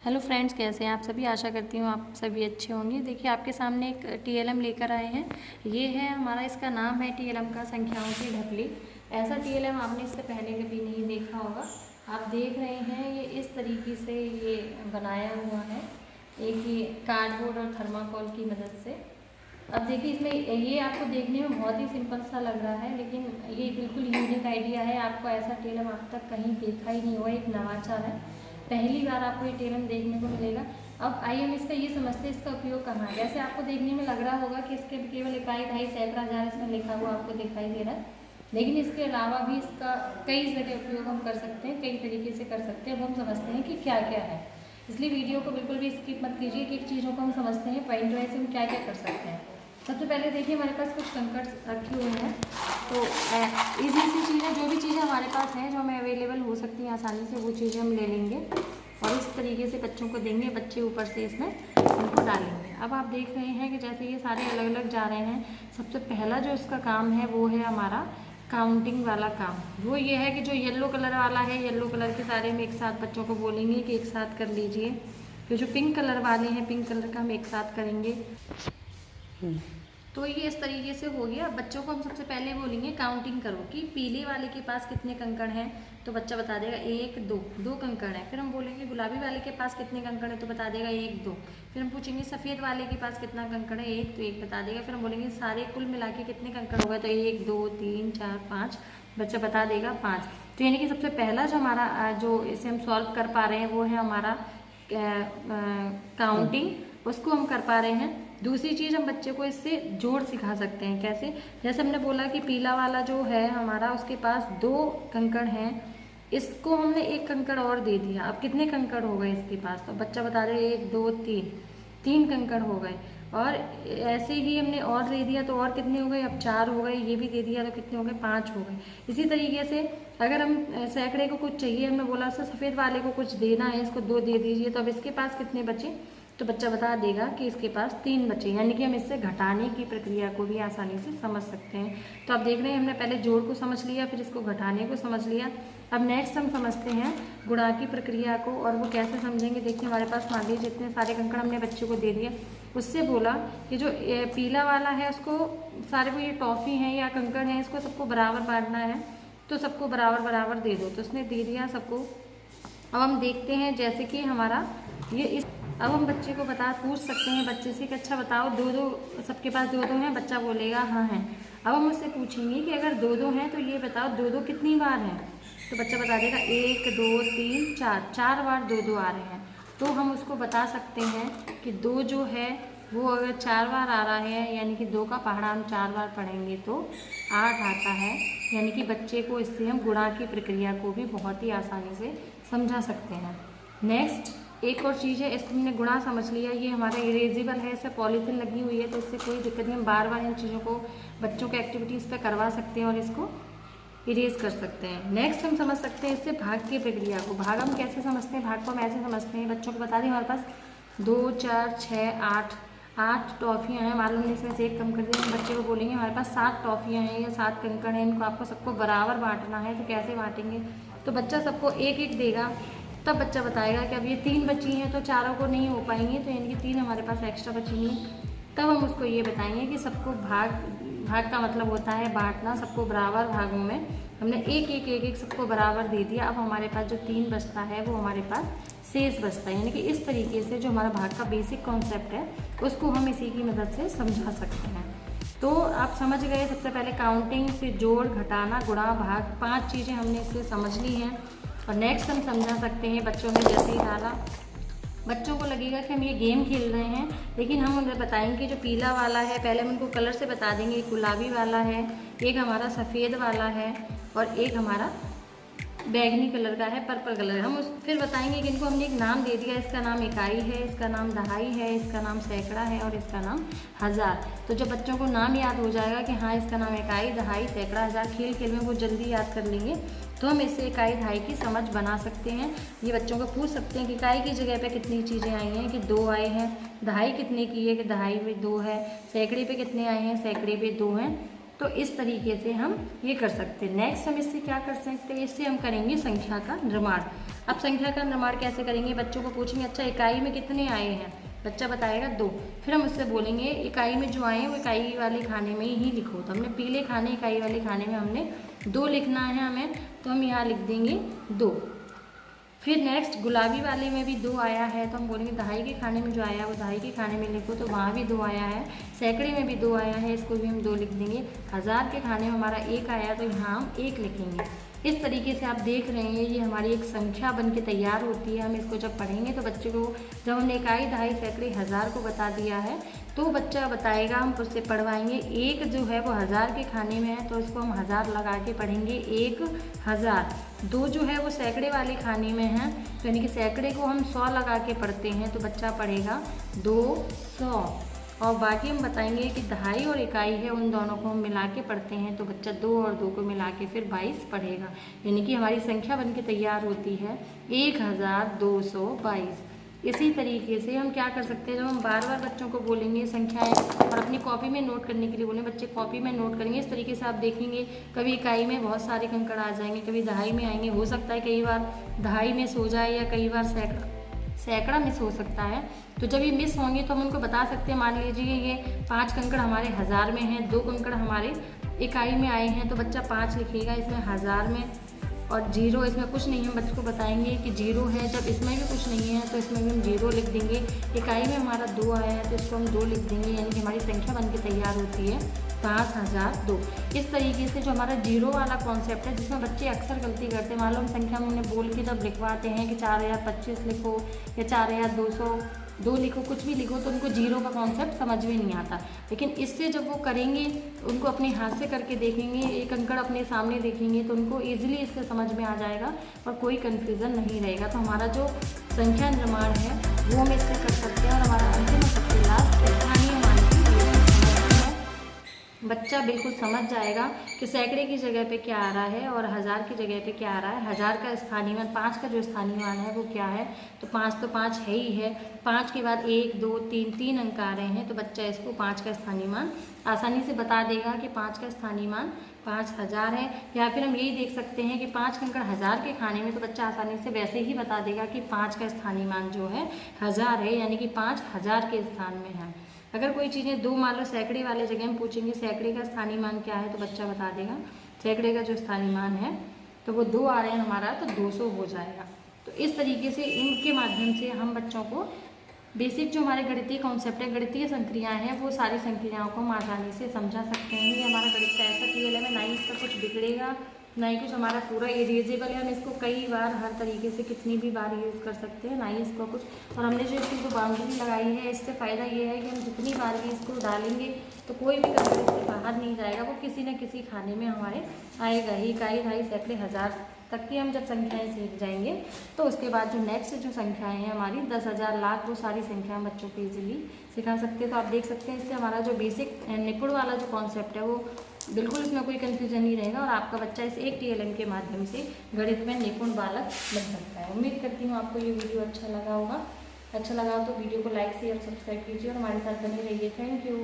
Hello friends, कैसे हैं आप सभी। आशा करती हूँ आप सभी अच्छे होंगे। देखिए आपके सामने एक टीएलएम लेकर आए हैं। ये है हमारा, इसका नाम है टीएलएम का संख्याओं की ढकली। ऐसा टीएलएम आपने इससे पहले कभी नहीं देखा होगा। आप देख रहे हैं ये इस तरीके से ये बनाया हुआ है, एक ये कार्डबोर्ड और थर्माकोल की मदद से। अब देखिए इसमें ये आपको देखने में बहुत ही सिंपल सा लग रहा है, लेकिन ये बिल्कुल यूनिक आइडिया है। आपको ऐसा टीएलएम अब तक कहीं देखा ही नहीं हुआ, एक नवाचार है। पहली बार आपको ये टीएलएम देखने को मिलेगा। अब आइए हम इसका ये समझते हैं इसका उपयोग कहाँ है। वैसे आपको देखने में लग रहा होगा कि इसके केवल इकाई ढाई सैकड़ा हजार इसमें लिखा हुआ आपको दिखाई दे रहा है, लेकिन इसके अलावा भी इसका कई जगह उपयोग हम कर सकते हैं, कई तरीके से कर सकते हैं। अब हम समझते हैं कि क्या क्या है, इसलिए वीडियो को बिल्कुल भी स्किप मत कीजिए कि चीज़ों को हम समझते हैं पॉइंट वाइज हम क्या क्या कर सकते हैं। सबसे पहले देखिए हमारे पास कुछ कंकड़ रखे हुए हैं, तो इजी सी चीज़ें, जो भी चीज़ें हमारे पास हैं जो हमें अवेलेबल हो सकती हैं आसानी से, वो चीज़ें हम ले लेंगे और इस तरीके से बच्चों को देंगे। बच्चे ऊपर से इसमें उनको डालेंगे। अब आप देख रहे हैं कि जैसे ये सारे अलग अलग जा रहे हैं। सबसे पहला जो इसका काम है वो है हमारा काउंटिंग वाला काम। वो ये है कि जो येलो कलर वाला है, येलो कलर के सारे हम एक साथ बच्चों को बोलेंगे कि एक साथ कर लीजिए। फिर जो पिंक कलर वाले हैं, पिंक कलर का हम एक साथ करेंगे। तो ये इस तरीके से हो गया। बच्चों को हम सबसे पहले बोलेंगे काउंटिंग करो कि पीले वाले के पास कितने कंकड़ हैं, तो बच्चा बता देगा एक दो, दो कंकड़ हैं। फिर हम बोलेंगे गुलाबी वाले के पास कितने कंकड़ हैं, तो बता देगा एक दो। फिर हम पूछेंगे सफ़ेद वाले के पास कितना कंकड़ है, एक, तो एक बता देगा। फिर हम बोलेंगे सारे कुल मिला के कितने कंकड़ हो गए, तो एक दो तीन चार पाँच, बच्चा बता देगा पाँच। तो यानी कि सबसे पहला जो हमारा जो इसे हम सॉल्व कर पा रहे हैं वो है हमारा काउंटिंग, उसको हम कर पा रहे हैं। दूसरी चीज़, हम बच्चे को इससे जोड़ सिखा सकते हैं। कैसे? जैसे हमने बोला कि पीला वाला जो है हमारा, उसके पास दो कंकड़ हैं, इसको हमने एक कंकड़ और दे दिया। अब कितने कंकड़ हो गए इसके पास, तो बच्चा बता रहे एक दो तीन, तीन कंकड़ हो गए। और ऐसे ही हमने और दे दिया तो और कितने हो गए, अब चार हो गए। ये भी दे दिया तो कितने हो गए, पाँच हो गए। इसी तरीके से अगर हम सैकड़े को कुछ चाहिए, हमने बोला सफ़ेद वाले को कुछ देना है, इसको दो दे दीजिए, तो अब इसके पास कितने बचे, तो बच्चा बता देगा कि इसके पास तीन बचे। यानी कि हम इससे घटाने की प्रक्रिया को भी आसानी से समझ सकते हैं। तो आप देख रहे हैं हमने पहले जोड़ को समझ लिया, फिर इसको घटाने को समझ लिया। अब नेक्स्ट हम समझते हैं गुणा की प्रक्रिया को, और वो कैसे समझेंगे। देखिए हमारे पास मान लीजिए जितने सारे कंकड़ हमने बच्चे को दे दिए, उससे बोला कि जो पीला वाला है उसको सारे को, ये टॉफ़ी हैं या कंकड़ हैं, इसको सबको बराबर बांटना है, तो सबको बराबर बराबर दे दो। तो उसने दे दिया सबको। अब हम देखते हैं जैसे कि हमारा ये इस, अब हम बच्चे को पूछ सकते हैं बच्चे से कि अच्छा बताओ, दो दो सबके पास दो दो हैं, बच्चा बोलेगा हाँ हैं। अब हम उससे पूछेंगे कि अगर दो दो हैं तो ये बताओ दो दो कितनी बार हैं, तो बच्चा बता देगा एक दो तीन चार, चार बार दो दो आ रहे हैं। तो हम उसको बता सकते हैं कि दो जो है वो अगर चार बार आ रहा है, यानी कि दो का पहाड़ा हम चार बार पढ़ेंगे तो आठ आता है। यानी कि बच्चे को इससे हम गुणा की प्रक्रिया को भी बहुत ही आसानी से समझा सकते हैं। नेक्स्ट एक और चीज़ है, इसको हमने गुणा समझ लिया, ये हमारा इरेजिबल है, इससे पॉलीथिन लगी हुई है, तो इससे कोई दिक्कत नहीं। हम बार बार इन चीज़ों को बच्चों के एक्टिविटीज़ पे करवा सकते हैं और इसको इरेज कर सकते हैं। नेक्स्ट हम समझ सकते हैं इससे भाग की प्रक्रिया को। भाग हम कैसे समझते हैं, भाग को हम ऐसे समझते हैं, बच्चों को बता दें हमारे पास दो चार छः आठ, आठ टॉफ़ियाँ हैं, मालूम नहीं इसमें से एक कम कर दें। हम बच्चे को बोलेंगे हमारे पास सात टॉफ़ियाँ हैं या सात कंकड़ हैं, इनको आपको सबको बराबर बांटना है, तो कैसे बांटेंगे, तो बच्चा सबको एक एक देगा। तब बच्चा बताएगा कि अब ये तीन बची हैं तो चारों को नहीं हो पाएंगी, तो यानी कि तीन हमारे पास एक्स्ट्रा बची हैं। तब हम उसको ये बताएंगे कि सबको भाग का मतलब होता है बांटना, सबको बराबर भागों में हमने एक एक एक एक सबको बराबर दे दिया। अब हमारे पास जो तीन बचता है वो हमारे पास शेष बचता है। यानी कि इस तरीके से जो हमारा भाग का बेसिक कॉन्सेप्ट है उसको हम इसी की मदद से समझा सकते हैं। तो आप समझ गए, सबसे पहले काउंटिंग, फिर जोड़, घटाना, गुणा, भाग, पांच चीज़ें हमने इससे समझ ली हैं। और नेक्स्ट हम समझा सकते हैं बच्चों ने जैसे ही डाला, बच्चों को लगेगा कि हम ये गेम खेल रहे हैं, लेकिन हम उन्हें बताएंगे जो पीला वाला है, पहले हम उनको कलर से बता देंगे, एक गुलाबी वाला है, एक हमारा सफ़ेद वाला है और एक हमारा बैगनी कलर का है, पर्पल कलर। हम फिर बताएंगे कि इनको हमने एक नाम दे दिया, इसका नाम इकाई है, इसका नाम दहाई है, इसका नाम सैकड़ा है और इसका नाम हज़ार। तो जब बच्चों को नाम याद हो जाएगा कि हाँ इसका नाम इकाई, दहाई, सैकड़ा, हज़ार, खेल खेल में वो जल्दी याद कर लेंगे, तो हम इससे इकाई दहाई की समझ बना सकते हैं। ये बच्चों को पूछ सकते हैं कि इकाई की जगह पे कितनी चीज़ें आई हैं, कि दो आए हैं। दहाई कितने की है, कि दहाई पे दो है। सैकड़े पे कितने आए हैं, सैकड़े पे दो हैं। तो इस तरीके से हम ये कर सकते हैं। नेक्स्ट हम इससे क्या कर सकते हैं, इससे हम करेंगे संख्या का निर्माण। अब संख्या का निर्माण कैसे करेंगे, बच्चों को पूछेंगे अच्छा इकाई में कितने आए हैं, बच्चा बताएगा 2। फिर हम उससे बोलेंगे इकाई में जो आए हैं वो इकाई वाले खाने में ही लिखो। तो हमने पीले खाने इकाई वाले खाने में हमने 2 लिखना है हमें, तो हम यहाँ लिख देंगे 2। फिर नेक्स्ट गुलाबी वाले में भी 2 आया है, तो हम बोलेंगे दहाई के खाने में जो आया है वो दहाई के खाने में लिखो, तो वहाँ भी 2 आया है। सैकड़े में भी 2 आया है, इसको भी हम 2 लिख देंगे। 1000 के खाने में हमारा 1 आया, तो यहाँ हम 1 लिखेंगे। इस तरीके से आप देख रहे हैं ये हमारी एक संख्या बन के तैयार होती है। हम इसको जब पढ़ेंगे तो बच्चे को, जब हमने इकाई, दहाई, सैकड़े, 1000 को बता दिया है तो बच्चा बताएगा, हम उससे पढ़वाएंगे। 1 जो है वो 1000 के खाने में है, तो इसको हम 1000 लगा के पढ़ेंगे 1000। 2 जो है वो सैकड़े वाले खाने में है, तो यानी कि सैकड़े को हम 100 लगा के पढ़ते हैं, तो बच्चा पढ़ेगा 200। और बाकी हम बताएंगे कि दहाई और इकाई है उन दोनों को हम मिला के पढ़ते हैं, तो बच्चा 2 और 2 को मिला के फिर 22 पढ़ेगा। यानी कि हमारी संख्या बन के तैयार होती है 1222। इसी तरीके से हम क्या कर सकते हैं, जब हम बार बार बच्चों को बोलेंगे संख्याएं और अपनी कॉपी में नोट करने के लिए बोलें, बच्चे कॉपी में नोट करेंगे। इस तरीके से आप देखेंगे कभी इकाई में बहुत सारे कंकड़ आ जाएंगे, कभी दहाई में आएंगे। हो सकता है कई बार दहाई मिस हो जाए या कई बार सैकड़ा मिस हो सकता है। तो जब ये मिस होंगे तो हम उनको बता सकते हैं, मान लीजिए ये 5 कंकड़ हमारे 1000 में हैं, 2 कंकड़ हमारे इकाई में आए हैं, तो बच्चा 5 लिखेगा इसमें 1000 में, और 0 इसमें कुछ नहीं है। हम बच्चे को बताएंगे कि 0 है, जब इसमें भी कुछ नहीं है तो इसमें भी हम 0 लिख देंगे। इकाई में हमारा 2 आया है तो इसको हम 2 लिख देंगे, यानी कि हमारी संख्या बन के तैयार होती है 5002। इस तरीके से जो हमारा 0 वाला कॉन्सेप्ट है, जिसमें बच्चे अक्सर गलती करते हैं, मालूम संख्या में उन्हें बोल के जब लिखवाते हैं कि 4025 लिखो या 4202 लिखो, कुछ भी लिखो, तो उनको 0 का कॉन्सेप्ट समझ में नहीं आता। लेकिन इससे जब वो करेंगे, उनको अपने हाथ से करके देखेंगे, एक अंकड़ अपने सामने देखेंगे, तो उनको ईजिली इससे समझ में आ जाएगा और कोई कन्फ्यूज़न नहीं रहेगा। तो हमारा जो संख्या निर्माण है वो हम इससे कर सकते हैं। और हमारा अंतिम सबसे लास्ट स्थानीय मान की बच्चा बिल्कुल समझ जाएगा कि सैकड़े की जगह पे क्या आ रहा है और 1000 की जगह पे क्या आ रहा है। 1000 का स्थानीय मान, 5 का जो स्थानीय मान है वो क्या है, तो 5 है ही है। 5 के बाद 1 2 3 अंक आ रहे हैं, तो बच्चा इसको 5 का स्थानीय मान आसानी से बता देगा कि 5 का स्थानीय मान 5000 है। या फिर हम यही देख सकते हैं कि 5 कंकड़ 1000 के खाने में, तो बच्चा आसानी से वैसे ही बता देगा कि 5 का स्थानीय मान जो है 1000 है, यानी कि 5000 के स्थान में है। अगर कोई चीज़ें 2 मान लो सैकड़े वाले जगह में पूछेंगे सैकड़े का स्थानीय मान क्या है, तो बच्चा बता देगा सैकड़े का जो स्थानीय मान है तो वो 2 आ रहे हैं हमारा, तो 200 हो जाएगा। तो इस तरीके से इनके माध्यम से हम बच्चों को बेसिक जो हमारे गणितीय कॉन्सेप्ट है, गणितीय संक्रियाएं हैं, वो सारी संक्रियाओं को हम आसानी से समझा सकते हैं। ये हमारा गणित का ऐसा पीएलएम है, ना ही इसका कुछ बिगड़ेगा, ना ही कुछ हमारा पूरा इरेजेबल है। हम इसको कई बार हर तरीके से कितनी भी बार यूज़ कर सकते हैं, ना ही इसको कुछ। और हमने जो इसकी जो बाउंड्री लगाई है, इससे फ़ायदा ये है कि हम जितनी बार भी इसको डालेंगे तो कोई भी कंकड़ इससे बाहर नहीं जाएगा, वो किसी न किसी खाने में हमारे आएगा ही। इकाई, दहाई, सैकड़े, 1000 तक की हम जब संख्याएं सीख जाएंगे तो उसके बाद जो नेक्स्ट जो संख्याएं हैं हमारी 10,000, लाख, वो सारी संख्याएं बच्चों को ईजिली सिखा सकते हैं। तो आप देख सकते हैं इससे हमारा जो बेसिक निपुण वाला जो कॉन्सेप्ट है वो बिल्कुल, इसमें कोई कन्फ्यूजन नहीं रहेगा और आपका बच्चा इस एक टीएलएम के माध्यम से गणित में निपुण बालक बन सकता है। उम्मीद करती हूँ आपको ये वीडियो अच्छा लगा होगा। अच्छा लगा तो वीडियो को लाइक, शेयर, सब्सक्राइब कीजिए और हमारे साथ बने रहिए। Thank you.